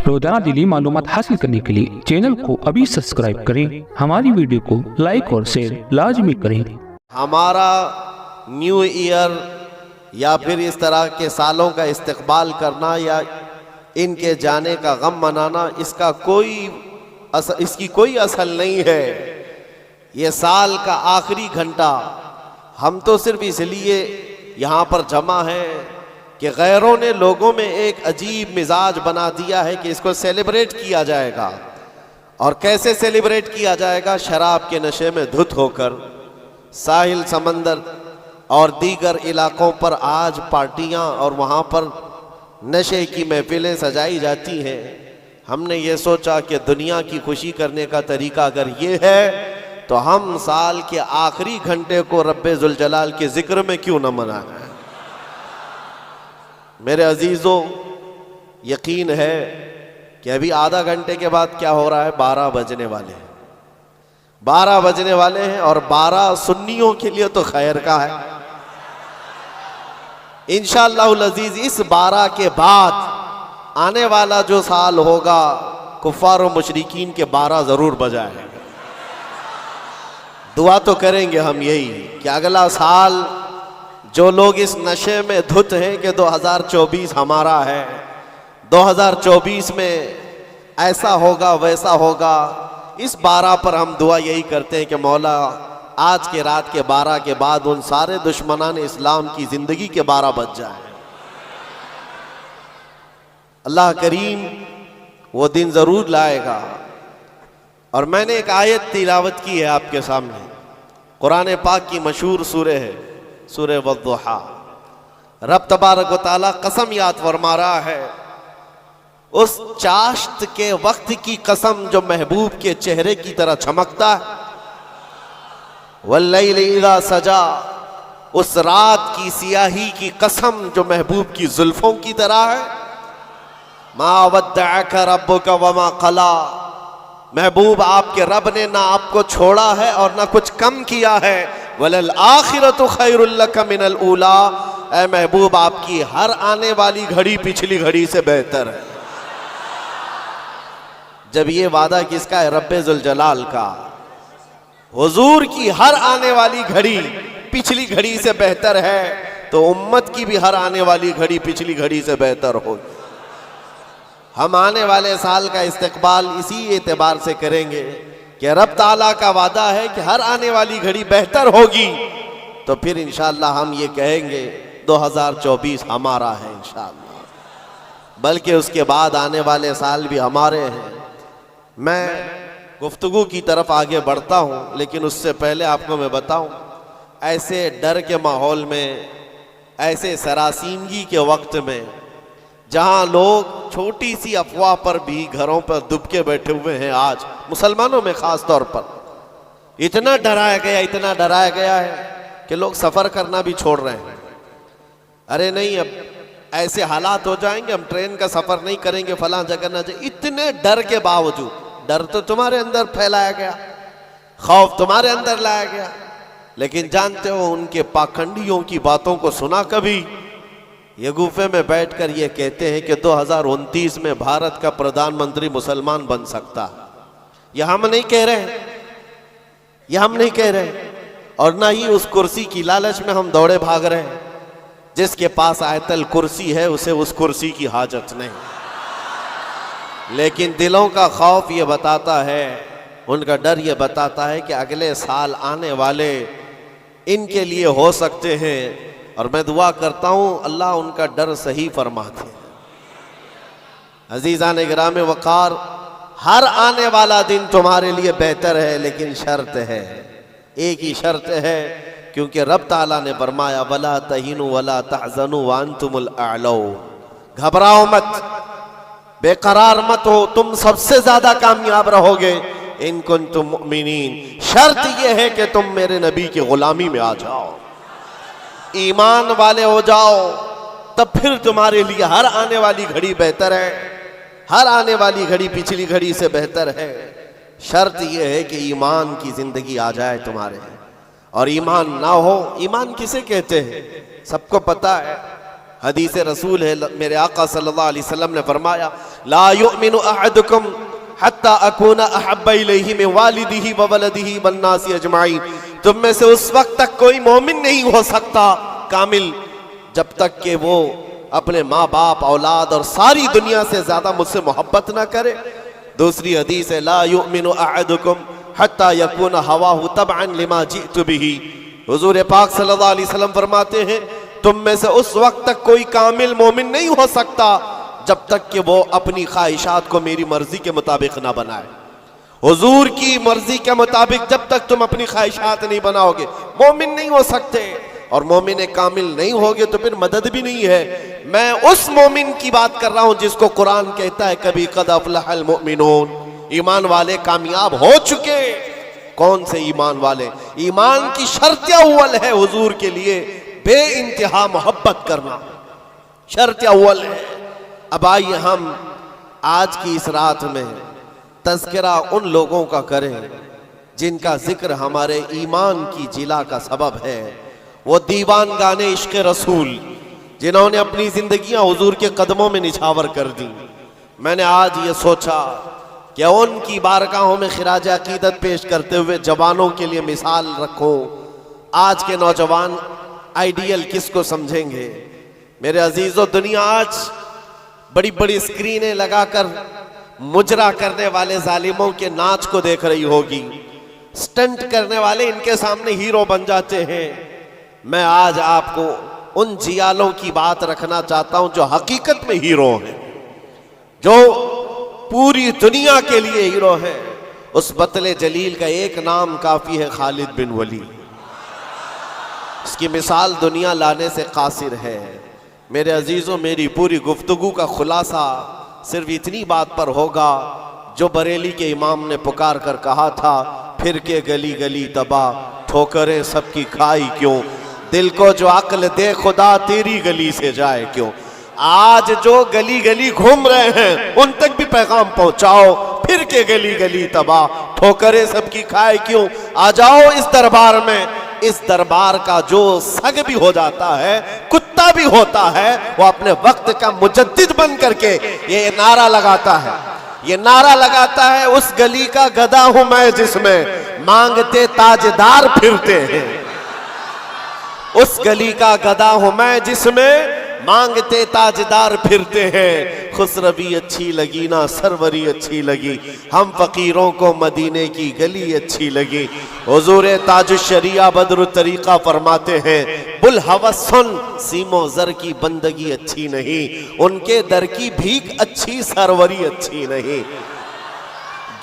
रोजाना दिली मालूमात हासिल करने के लिए चैनल को अभी सब्सक्राइब करें, हमारी वीडियो को लाइक और शेयर लाजमी करें। हमारा न्यू ईयर या फिर इस तरह के सालों का इस्तकबाल करना या इनके जाने का गम मनाना, इसकी कोई असल नहीं है। ये साल का आखिरी घंटा हम तो सिर्फ इसलिए यहाँ पर जमा हैं कि गैरों ने लोगों में एक अजीब मिजाज बना दिया है कि इसको सेलिब्रेट किया जाएगा। और कैसे सेलिब्रेट किया जाएगा? शराब के नशे में धुत होकर साहिल, समंदर और दीगर इलाकों पर आज पार्टियां और वहाँ पर नशे की महफिलें सजाई जाती हैं। हमने ये सोचा कि दुनिया की खुशी करने का तरीका अगर ये है तो हम साल के आखिरी घंटे को रब्बे जुल जलाल के जिक्र में क्यों न मनाएं। मेरे अजीजों, यकीन है कि अभी आधा घंटे के बाद क्या हो रहा है, 12 बजने वाले हैं। 12 बजने वाले हैं और 12 सुन्नियों के लिए तो खैर का है। इंशाअल्लाहुल अजीज इस 12 के बाद आने वाला जो साल होगा कुफ्फार और मुशरिकीन के 12 जरूर बजाएंगे। दुआ तो करेंगे हम यही कि अगला साल जो लोग इस नशे में धुत हैं कि 2024 हमारा है, 2024 में ऐसा होगा वैसा होगा। इस 12 पर हम दुआ यही करते हैं कि मौला आज के रात के 12 के बाद उन सारे दुश्मनान इस्लाम की जिंदगी के 12 बज जाए। अल्लाह करीम वो दिन जरूर लाएगा। और मैंने एक आयत तिलावत की है आपके सामने, कुरान पाक की मशहूर सूरह है, सूरह वद्दुहा। रब तबारक व तआला कसम याद फरमा रहा है उस चाश्त के वक्त की कसम जो महबूब के चेहरे की तरह चमकता है। वल्लैल इज़ा सजा, उस रात की सियाही की कसम जो महबूब की जुल्फों की तरह है। मा वद्दअक रब्बुका वमा क़ला, महबूब आपके रब ने ना आपको छोड़ा है और ना कुछ कम किया है। वलल आखिरतु खैरुल लका मिनल ऊला, ऐ महबूब आपकी हर आने वाली घड़ी पिछली घड़ी से बेहतर है। जब ये वादा किसका है? रब्बे जुल जलाल का। हुजूर की हर आने वाली घड़ी पिछली घड़ी से बेहतर है तो उम्मत की भी हर आने वाली घड़ी पिछली घड़ी से बेहतर होगी। हम आने वाले साल का इस्तकबाल इसी एतबार से करेंगे कि रब ताला का वादा है कि हर आने वाली घड़ी बेहतर होगी, तो फिर इंशाअल्लाह हम ये कहेंगे 2024 हमारा है इंशाअल्लाह। बल्कि उसके बाद आने वाले साल भी हमारे हैं। मैं गुफ्तगू की तरफ आगे बढ़ता हूँ, लेकिन उससे पहले आपको मैं बताऊँ, ऐसे डर के माहौल में, ऐसे सरासीमगी के वक्त में जहाँ लोग छोटी सी अफवाह पर भी घरों पर दुबके बैठे हुए हैं, आज मुसलमानों में ख़ास तौर पर इतना डराया गया है कि लोग सफ़र करना भी छोड़ रहे हैं। अरे नहीं, अब ऐसे हालात हो जाएंगे, हम ट्रेन का सफ़र नहीं करेंगे, फलां जगह ना जाए। इतने डर के बावजूद, डर तो तुम्हारे अंदर फैलाया गया, खौफ तुम्हारे अंदर लाया गया, लेकिन जानते हो उनके पाखंडियों की बातों को सुना कभी? ये गुफे में बैठकर ये कहते हैं कि 2029 में भारत का प्रधानमंत्री मुसलमान बन सकता है। यह हम नहीं कह रहे, और ना ही उस कुर्सी की लालच में हम दौड़े भाग रहे हैं। जिसके पास आयतल कुर्सी है उसे उस कुर्सी की हाजत नहीं। लेकिन दिलों का खौफ ये बताता है, उनका डर ये बताता है कि अगले साल आने वाले इनके लिए हो सकते हैं। और मैं दुआ करता हूँ अल्लाह उनका डर सही फरमाते। अजीज़ान गिराम वक़ार, हर आने वाला दिन तुम्हारे लिए बेहतर है, लेकिन शर्त है, एक ही शर्त है, क्योंकि रब ताला ने फरमाया वला तहीनु वला तहज़नु व अंतुमुल अअलौ, घबराओ मत, बेकरार मत हो, तुम सबसे ज्यादा कामयाब रहोगे इन कुंतुम मुमिनीन। शर्त यह है कि तुम मेरे नबी की गुलामी में आ जाओ, ईमान वाले हो जाओ, तब फिर तुम्हारे लिए हर आने वाली घड़ी बेहतर है, हर आने वाली घड़ी पिछली घड़ी से बेहतर है। शर्त यह है कि ईमान की जिंदगी आ जाए तुम्हारे, और ईमान ना हो, ईमान किसे कहते हैं सबको पता है, हदीस रसूल है, मेरे आका सल्लल्लाहु अलैहि वसल्लम ने फरमाया ला युमिनु अहदुकुम हत्ता अकूना अहब्बा इलैहि मिन वालिदिही व वलदिही वन्नासी अजमाइन। तुम में से उस वक्त तक कोई मोमिन नहीं हो सकता कामिल जब तक कि वो अपने माँ बाप, औलाद और सारी दुनिया से ज्यादा मुझसे मोहब्बत ना करे। दूसरी हदीस है, ला युमिनु अहदुकुम हत्ता यकूना हवाहु तबअन लिमा जिअतु बिही। हुजूर पाक सल्लल्लाहु अलैहि वसल्लम फरमाते हैं, तुम में से उस वक्त तक कोई कामिल मोमिन नहीं हो सकता जब तक कि वो अपनी ख्वाहिशात को मेरी मर्जी के मुताबिक ना बनाए। हुजूर की मर्जी के मुताबिक जब तक तुम अपनी ख्वाहिशात नहीं बनाओगे मोमिन नहीं हो सकते, और मोमिन कामिल नहीं होगे तो फिर मदद भी नहीं है। मैं उस मोमिन की बात कर रहा हूं जिसको कुरान कहता है कभी कद अफलहल मुमिनून, ईमान वाले कामयाब हो चुके। कौन से ईमान वाले? ईमान की शर्त अव्वल है हुजूर के लिए बे इंतहा मोहब्बत करना, शर्त अव्वल है। अब आइए हम आज की इस रात में तज़किरा उन लोगों का करें जिनका जिक्र हमारे ईमान की जिला का सबब है। वो दीवान गाने इश्क़ रसूल जिन्होंने अपनी जिंदगियां हुजूर के कदमों में निछावर कर दी। मैंने आज ये सोचा कि उनकी बारगाहों में खिराज अकीदत पेश करते हुए जवानों के लिए मिसाल रखो। आज के नौजवान आइडियल किसको समझेंगे? मेरे अजीजों, दुनिया आज बड़ी बड़ी स्क्रीनें लगाकर मुजरा करने वाले जालिमों के नाच को देख रही होगी। स्टंट करने वाले इनके सामने हीरो बन जाते हैं। मैं आज आपको उन जियालों की बात रखना चाहता हूं जो हकीकत में हीरो हैं, जो पूरी दुनिया के लिए हीरो है। उस बतले जलील का एक नाम काफी है, खालिद बिन वलीद। इसकी मिसाल दुनिया लाने से कासिर है। मेरे अजीजों, मेरी पूरी गुफ्तगू का खुलासा सिर्फ इतनी बात पर होगा जो बरेली के इमाम ने पुकार कर कहा था, फिर के गली गली तबाह ठोकरें सबकी खाई क्यों, दिल को जो अक्ल दे खुदा तेरी गली से जाए क्यों। आज जो गली गली घूम रहे हैं उन तक भी पैगाम पहुंचाओ, फिर के गली गली तबाह ठोकरें सबकी खाए क्यों। आ जाओ इस दरबार में। इस दरबार का जो सग भी हो जाता है, कुत्ता भी होता है, वो अपने वक्त का मुजद्दिद बन करके ये नारा लगाता है, ये नारा लगाता है, उस गली का गधा हूं मैं जिसमें मांगते ताजदार फिरते हैं। उस गली का गधा हूं मैं जिसमें मांगते ताजदार फिरते हैं। खुसरवी अच्छी लगी ना सरवरी अच्छी लगी, हम फकीरों को मदीने की गली अच्छी लगी। हुजूर ताजुश्शरिया बदरु तरीका फरमाते हैं, बुल हवस सुन सीमो जर की बंदगी अच्छी नहीं, उनके दर की भीख अच्छी सरवरी अच्छी नहीं।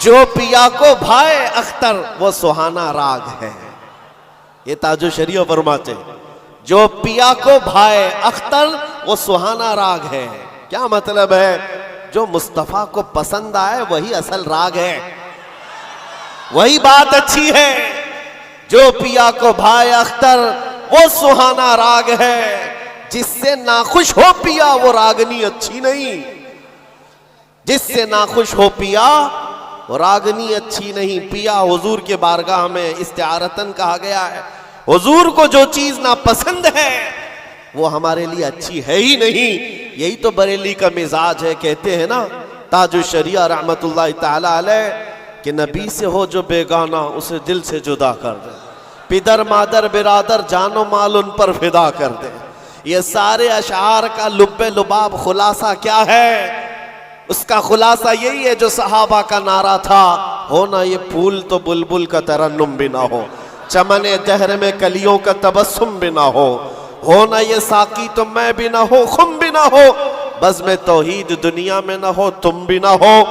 जो पिया को भाए अख्तर वो सुहाना राग है। ये ताजुश्शरिया फरमाते हैं, जो पिया को भाए अख्तर वो सुहाना राग है। क्या मतलब है? जो मुस्तफा को पसंद आए वही असल राग है, वही बात अच्छी है। जो पिया को भाए अख्तर वो सुहाना राग है। जिससे नाखुश हो पिया वो रागनी अच्छी नहीं, जिससे नाखुश हो पिया वो रागनी अच्छी नहीं। पिया हुजूर के बारगाह में इस्तिआरतन कहा गया है। हुजूर को जो चीज ना पसंद है वो हमारे लिए अच्छी है ही नहीं। यही तो बरेली का मिजाज है। कहते हैं ना ताजुश्शरिया रहमतुल्लाह ताला अलैह कि नबी से हो जो बेगाना उसे दिल से जुदा कर दे, पिदर मादर बिरादर जानो माल उन पर फिदा कर दे। ये सारे अशार का लुब्बे लुबाब खुलासा क्या है? उसका खुलासा यही है जो सहाबा का नारा था, हो ना ये फूल तो बुलबुल का तरन्नुम भी ना हो, चमने दहर में कलियों का तबस्सुम भी ना हो ना ये साकी तो मैं भी ना हो, खुम भी ना हो, बस में तौहीद दुनिया में ना हो, तुम भी ना हो।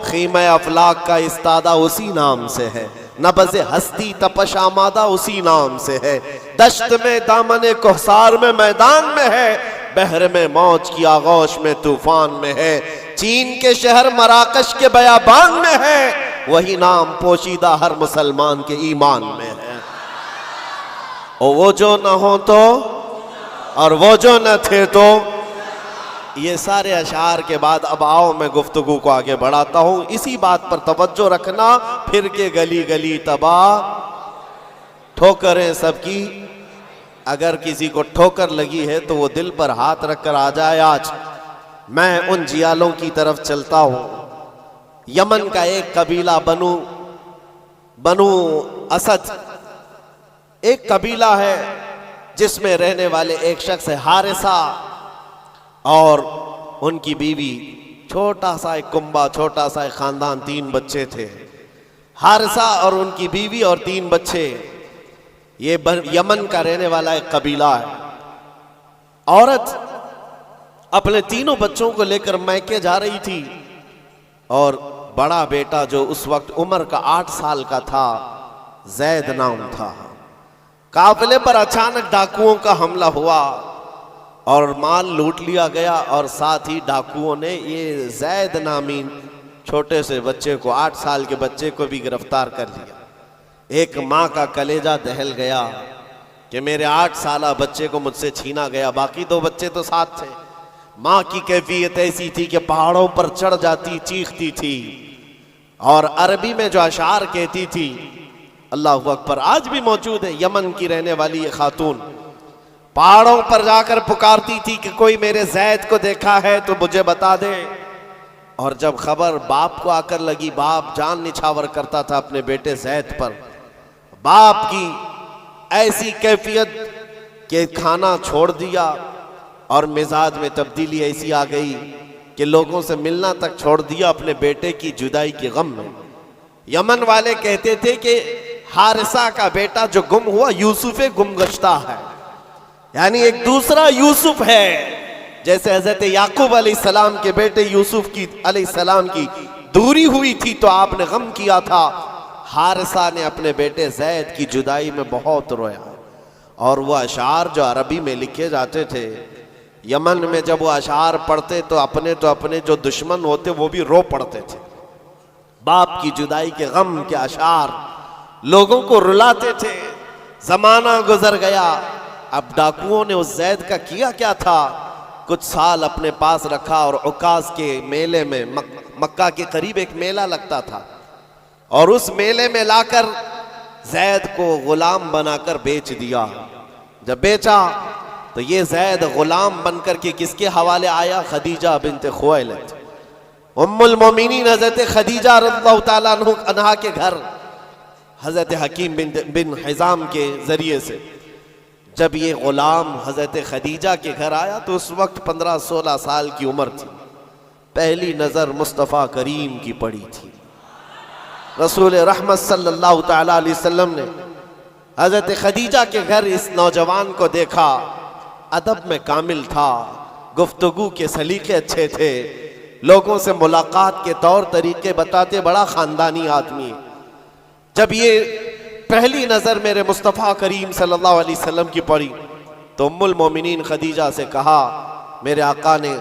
खीमे अफलाक का इस्तादा उसी नाम से है, नबज़े हस्ती तपश आमादा उसी नाम से है। दश्त में दामने कोहसार में मैदान में है, बहर में मौज की आगोश में तूफान में है। चीन के शहर मराकश के बयाबान में है, वही नाम पोशीदा हर मुसलमान के ईमान में है। और वो जो न हो तो और वो जो न थे तो। ये सारे अशार के बाद अब आओ मैं गुफ्तगू को आगे बढ़ाता हूं। इसी बात पर तवज्जो रखना, फिर के गली गली तबाह ठोकरें सबकी। अगर किसी को ठोकर लगी है तो वो दिल पर हाथ रखकर आ जाए आज, मैं उन जियालों की तरफ चलता हूं। यमन का एक कबीला बनु असद एक कबीला है जिसमें रहने वाले एक शख्स है हारिसा, और उनकी बीवी, छोटा सा एक कुंबा, छोटा सा एक खानदान, 3 बच्चे थे। हारिसा और उनकी बीवी और 3 बच्चे, ये यमन का रहने वाला एक कबीला है। औरत अपने तीनों बच्चों को लेकर मैके जा रही थी, और बड़ा बेटा जो उस वक्त उम्र का 8 साल का था, जैद नाम था। काफिले पर अचानक डाकुओं का हमला हुआ और माल लूट लिया गया, और साथ ही डाकुओं ने ये जैद नामी छोटे से बच्चे को, 8 साल के बच्चे को भी गिरफ्तार कर लिया। एक माँ का कलेजा दहल गया कि मेरे 8 साला बच्चे को मुझसे छीना गया, बाकी 2 बच्चे तो साथ थे। माँ की कैफियत ऐसी थी कि पहाड़ों पर चढ़ जाती, चीखती थी, और अरबी में जो अशार कहती थी, अल्लाहु अकबर, आज भी मौजूद है। यमन की रहने वाली ये खातून पहाड़ों पर जाकर पुकारती थी कि कोई मेरे जैद को देखा है तो मुझे बता दे। और जब खबर बाप को आकर लगी, बाप जान निछावर करता था अपने बेटे जैद पर। बाप की ऐसी कैफियत कि खाना छोड़ दिया, और मिजाज में तब्दीली ऐसी आ गई कि लोगों से मिलना तक छोड़ दिया अपने बेटे की जुदाई के गम में। यमन वाले कहते थे कि हारिसा का बेटा जो गुम हुआ यूसुफे गुमगश्ता है, यानी एक दूसरा यूसुफ है। जैसे हजरत याकूब अलैहिस्सलाम के बेटे यूसुफ की अलैहिस्सलाम की दूरी हुई थी तो आपने गम किया था, हारिसा ने अपने बेटे जैद की जुदाई में बहुत रोया। और वह अशार जो अरबी में लिखे जाते थे, यमन में जब वो अशार पढ़ते तो अपने जो दुश्मन होते वो भी रो पड़ते थे। बाप की जुदाई के गम के अशार लोगों को रुलाते थे। जमाना गुजर गया, अब डाकुओं ने उस जैद का किया क्या था, कुछ साल अपने पास रखा, और उकास के मेले में, मक्का के करीब एक मेला लगता था, और उस मेले में लाकर जैद को गुलाम बनाकर बेच दिया। जब बेचा तो ये जैद गुलाम बनकर के किसके हवाले आया, खदीजा बिन्त खुवैलिद, उम्मुल मोमिनीन हजरत खदीजा रज़ियल्लाहु ताला अन्हा के घर हजरत हकीम बिन हिजाम के जरिए से। जब ये गुलाम हजरत खदीजा के घर आया तो उस वक्त 15-16 साल की उम्र थी। पहली नजर मुस्तफ़ा करीम की पड़ी थी। रसूल रहमत सल्लल्लाहु ताला अलैहि वसल्लम ने हजरत खदीजा के घर इस नौजवान को देखा। अदब में कामिल था, गुफ्तगू के सलीके अच्छे थे, लोगों से मुलाकात के तौर तरीके बताते, बड़ा खानदानी आदमी। जब ये पहली नजर मेरे मुस्तफ़ा करीम सल्लल्लाहु अलैहि वसल्लम की पड़ी तो उम्मुल मोमिनीन खदीजा से कहा, मेरे आका ने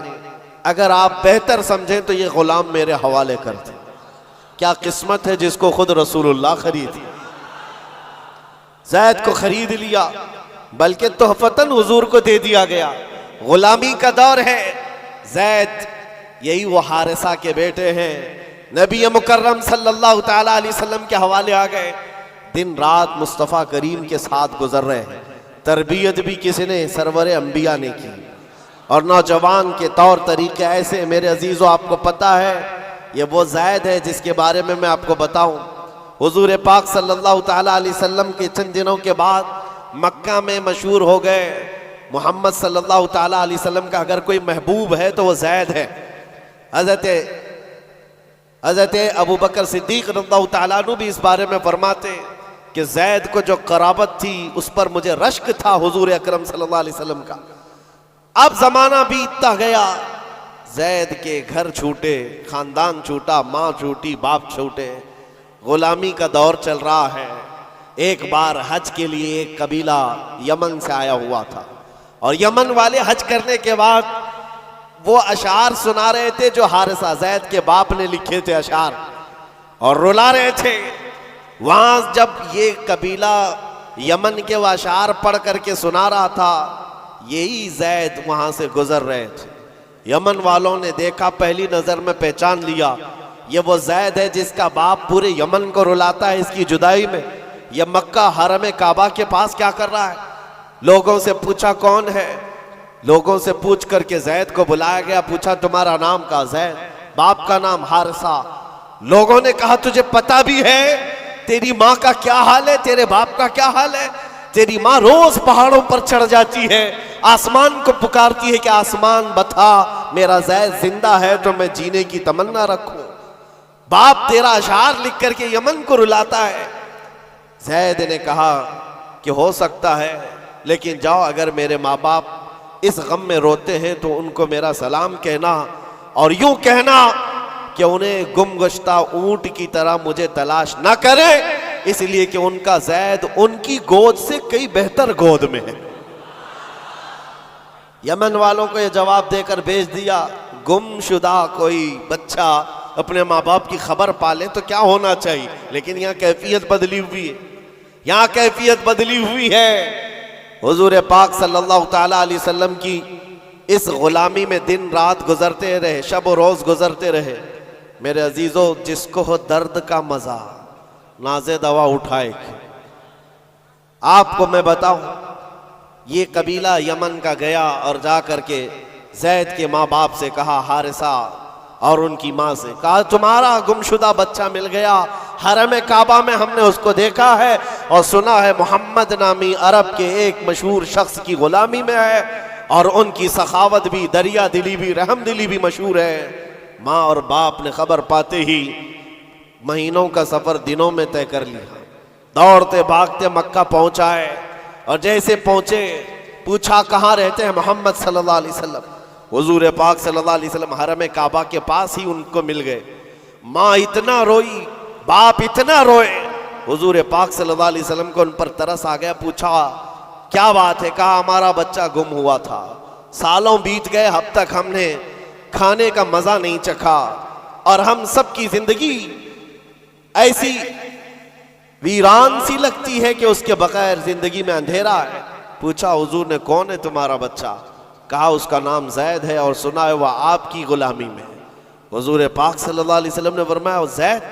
अगर आप बेहतर समझें तो ये गुलाम मेरे हवाले कर दें। क्या किस्मत है जिसको खुद रसूलुल्लाह खरीदी। जैद को खरीद लिया, बल्कि तोहफतन हुजूर को दे दिया गया। गुलामी का दौर है। जैद यही वो हारिसा के बेटे हैं, नबी मुकर्रम सल्लल्लाहु ताला अलैहि वसल्लम के हवाले आ गए। दिन रात मुस्तफ़ा करीम के साथ गुजर रहे हैं। तरबियत भी किसी ने, सरवरे अंबिया ने की, और नौजवान के तौर तरीके ऐसे। मेरे अजीज़ों, आपको पता है ये वो जैद है जिसके बारे में मैं आपको बताऊं। हुजूर पाक सल्लल्लाहु ताला अलैहि वसल्लम के चंद दिनों के बाद मक्का में मशहूर हो गए, मोहम्मद सल्लल्लाहु ताला अलैहि वसल्लम का अगर कोई महबूब है तो वो जैद है। हज़रत अबू बकर सिद्दीक़ रज़ियल्लाहु ताला अन्हु भी इस बारे में फरमाते कि जैद को जो कराबत थी उस पर मुझे रश्क था हुजूर अकरम सल्लल्लाहु अलैहि वसल्लम का। अब जमाना बीतता गया, जैद के घर छूटे, खानदान छूटा, माँ छूटी, बाप छूटे, गुलामी का दौर चल रहा है। एक बार हज के लिए एक कबीला यमन से आया हुआ था, और यमन वाले हज करने के बाद वो अशार सुना रहे थे जो हारिसा जैद के बाप ने लिखे थे अशार, और रुला रहे थे। वहां जब ये कबीला यमन के वो अशार पढ़ करके सुना रहा था, यही जैद वहां से गुजर रहे थे। यमन वालों ने देखा, पहली नजर में पहचान लिया, ये वो जैद है जिसका बाप पूरे यमन को रुलाता है इसकी जुदाई में। यह मक्का हरम काबा के पास क्या कर रहा है। लोगों से पूछा कौन है, लोगों से पूछ करके जैद को बुलाया गया, पूछा तुम्हारा नाम क्या? जैद। बाप का नाम हारिसा। लोगों ने कहा तुझे पता भी है तेरी माँ का क्या हाल है, तेरे बाप का क्या हाल है? तेरी माँ रोज पहाड़ों पर चढ़ जाती है, आसमान को पुकारती है कि आसमान बता मेरा जैद जिंदा है तो मैं जीने की तमन्ना रखूं। बाप तेरा अशार लिख करके यमन को रुलाता है। जैद ने कहा कि हो सकता है, लेकिन जाओ अगर मेरे माँ बाप इस गम में रोते हैं तो उनको मेरा सलाम कहना और यूं कहना कि उन्हें गुमगुश्ता ऊंट की तरह मुझे तलाश ना करें, इसलिए कि उनका जैद उनकी गोद से कई बेहतर गोद में है। यमन वालों को यह जवाब देकर भेज दिया, गुमशुदा कोई बच्चा अपने माँ बाप की खबर पाले तो क्या होना चाहिए, लेकिन यहाँ कैफियत बदली हुई है, यहाँ कैफियत बदली हुई है। हुजूर पाक सल्लल्लाहु ताला अलैहि वसल्लम की इस गुलामी में दिन रात गुजरते रहे, शब और रोज गुजरते रहे। मेरे अजीजों, जिसको हो दर्द का मजा नाज़े दवा उठाए। आपको मैं बताऊं, ये कबीला यमन का गया और जा करके जैद के माँ बाप से कहा, हारिसा और उनकी माँ से कहा तुम्हारा गुमशुदा बच्चा मिल गया, हरम काबा में हमने उसको देखा है और सुना है मोहम्मद नामी अरब के एक मशहूर शख्स की गुलामी में है और उनकी सखावत भी, दरिया दिली भी, रहम दिली भी मशहूर है। माँ और बाप ने खबर पाते ही महीनों का सफर दिनों में तय कर लिया, दौड़ते भागते मक्का पहुंचाए और जैसे पहुंचे पूछा कहाँ रहते हैं मोहम्मद सल्लल्लाहु अलैहि वसल्लम। हुजूर पाक सल्लल्लाहु अलैहि वसल्लम हरम काबा के पास ही उनको मिल गए। माँ इतना रोई, बाप इतना रोए, हुजूर पाक सल्लल्लाहु अलैहि वसल्लम को उन पर तरस आ गया। पूछा क्या बात है? कहा हमारा बच्चा गुम हुआ था, सालों बीत गए, अब तक हमने खाने का मजा नहीं चखा और हम सब की जिंदगी ऐसी वीरान सी लगती है कि उसके बगैर जिंदगी में अंधेरा है। पूछा हुजूर ने कौन है तुम्हारा बच्चा? कहा उसका नाम जैद है और सुना है वह आपकी गुलामी में। हुजूर पाक सल्लल्लाहु अलैहि वसल्लम ने फरमाया जैद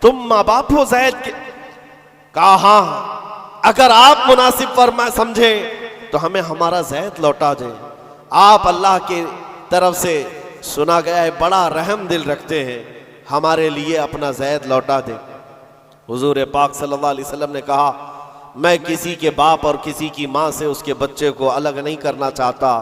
तुम माँ बाप हो जैद के? कहा हाँ, अगर आप मुनासिब फरमा समझे तो हमें हमारा जैद लौटा दें। आप अल्लाह के तरफ से सुना गया है बड़ा रहम दिल रखते हैं, हमारे लिए अपना जैद लौटा दें। हुजूर पाक सल्लल्लाहु अलैहि वसल्लम ने कहा मैं किसी के बाप और किसी की माँ से उसके बच्चे को अलग नहीं करना चाहता,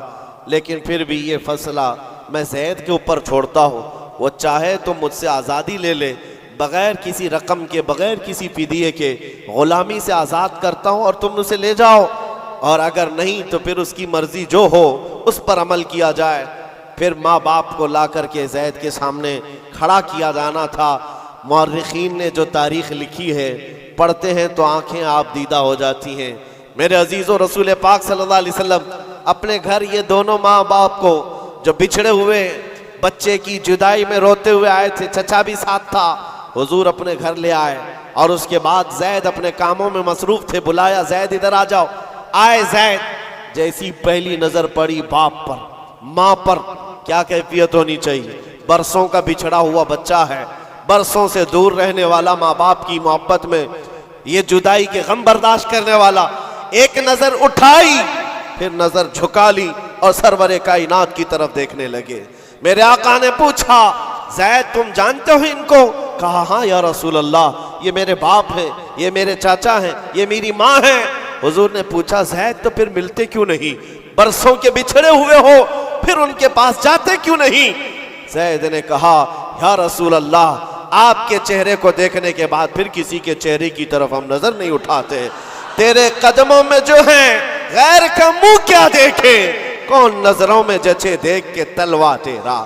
लेकिन फिर भी ये फैसला मैं जैद के ऊपर छोड़ता हूँ। वो चाहे तो मुझसे आज़ादी ले ले, बग़ैर किसी रकम के, बग़ैर किसी फिदिये के ग़ुलामी से आज़ाद करता हूँ और तुम उसे ले जाओ, और अगर नहीं तो फिर उसकी मर्ज़ी जो हो उस पर अमल किया जाए। फिर माँ बाप को ला करके जैद के सामने खड़ा किया जाना था। मुअर्रिखीन ने जो तारीख़ लिखी है पढ़ते हैं तो आंखें आप दीदा हो जाती हैं। मेरे अजीज़ों, रसूल पाक सल्लल्लाहु अलैहि वसल्लम अपने घर ये दोनों माँ बाप को जो बिछड़े हुए बच्चे की जुदाई में रोते हुए आए थे, चचा भी साथ था, हुजूर अपने घर ले आए और उसके बाद जैद अपने कामों में मसरूफ थे, बुलाया जैद इधर आ जाओ। आए जैद, जैसी पहली नजर पड़ी बाप पर, माँ पर, क्या कैफियत होनी चाहिए। बरसों का बिछड़ा हुआ बच्चा है, बरसों से दूर रहने वाला, माँ बाप की मोहब्बत में ये जुदाई के गम बर्दाश्त करने वाला, एक नजर उठाई फिर नजर झुका ली और सरवरे कायनात की तरफ देखने लगे। मेरे आका ने पूछा जैद तुम जानते हो इनको? कहा हाँ या रसूल अल्लाह, ये मेरे बाप हैं, ये मेरे चाचा हैं, ये मेरी माँ है। हुजूर ने पूछा जैद तो फिर मिलते क्यों नहीं? बरसों के बिछड़े हुए हो फिर उनके पास जाते क्यों नहीं? जैद ने कहा या रसूल अल्लाह, आपके चेहरे को देखने के बाद फिर किसी के चेहरे की तरफ हम नजर नहीं उठाते। तेरे कदमों में जो है गैर का मुंह क्या देखे, कौन नजरों में जचे देख के तलवा तेरा।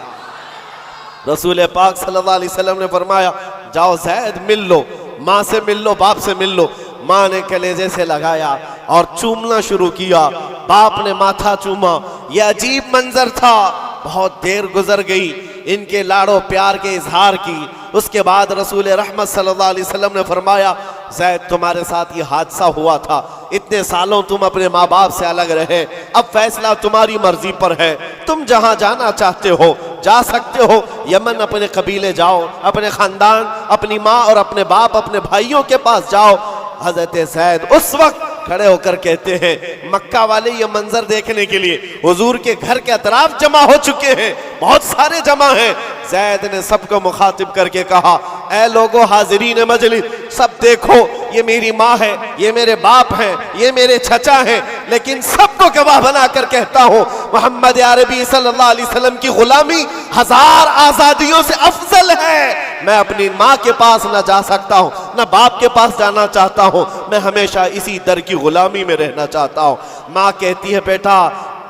रसूल पाक सल्लल्लाहु अलैहि वसल्लम ने फरमाया जाओ जैद मिल लो, माँ से मिल लो, बाप से मिल लो। माँ ने कलेजे से लगाया और चूमना शुरू किया, बाप ने माथा चूमा। यह अजीब मंजर था। बहुत देर गुजर गई इनके लाड़ो प्यार के इजहार की। उसके बाद रसूल रहमत सल्लल्लाहु अलैहि वसल्लम ने फरमाया जैद तुम्हारे साथ ये हादसा हुआ था, इतने सालों तुम अपने माँ बाप से अलग रहे, अब फैसला तुम्हारी मर्जी पर है, तुम जहां जाना चाहते हो जा सकते हो। यमन अपने कबीले जाओ, अपने खानदान, अपनी माँ और अपने बाप, अपने भाइयों के पास जाओ। हजरत जैद उस वक्त खड़े होकर कहते हैं, मक्का वाले ये मंजर देखने के लिए हुजूर के घर के अतराफ जमा हो चुके हैं, बहुत सारे जमा हैं। ज़ैद ने सबको मुखातिब करके कहा, ऐ लोगो हाजिरीन मजलिस, सब देखो, ये मेरी माँ है, ये मेरे बाप हैं, ये मेरे चचा हैं, लेकिन सबको गवाह बनाकर कहता हूँ मोहम्मद अरबी सल्लल्लाहु अलैहि वसल्लम की गुलामी 1000 आजादियों से अफजल है। मैं अपनी माँ के पास ना जा सकता हूँ, ना बाप के पास जाना चाहता हूँ, मैं हमेशा इसी दर की गुलामी में रहना चाहता हूँ। माँ कहती है, बेटा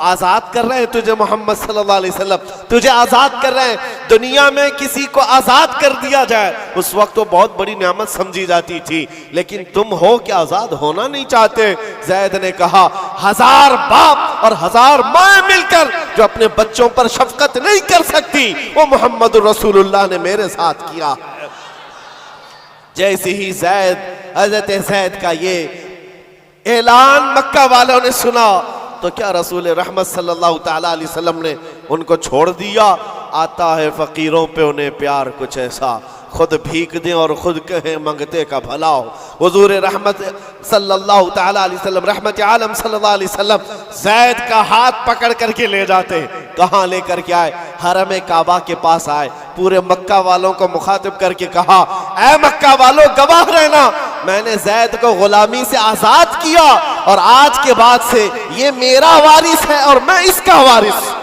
आजाद कर रहे हैं तुझे मोहम्मद सल्लल्लाहु अलैहि वसल्लम, तुझे आजाद कर रहे हैं। दुनिया में किसी को आजाद कर दिया जाए उस वक्त तो बहुत बड़ी नेमत समझी जाती थी, लेकिन तुम हो कि आजाद होना नहीं चाहते। ज़ैद ने कहा, 1000 बाप और 1000 माँ मिलकर जो अपने बच्चों पर शफकत नहीं कर सकती, वो मोहम्मद रसूलुल्लाह ने मेरे साथ किया। जैसे ही हज़रत ज़ैद का ये ऐलान मक्का वालों ने सुना तो क्या रसूल रहमत सल्लल्लाहु ताला अलैहि वसल्लम ने उनको छोड़ दिया। आता है फकीरों पे उन्हें प्यार कुछ ऐसा, खुद भीख दें और खुद कहें मंगते का भला हो। हुजूर रहमत सल्लल्लाहु ताला अलैहि वसल्लम, रहमत आलम सल्लल्लाहु अलैहि वसल्लम ज़ैद का हाथ पकड़ करके ले जाते। कहाँ लेकर के आए? हरम काबा के पास आए। पूरे मक्का वालों को मुखातिब करके कहा, ऐ मक्का वालों गवाह रहना, मैंने ज़ैद को गुलामी से आजाद किया और आज के बाद से ये मेरा वारिस है और मैं इसका वारिस।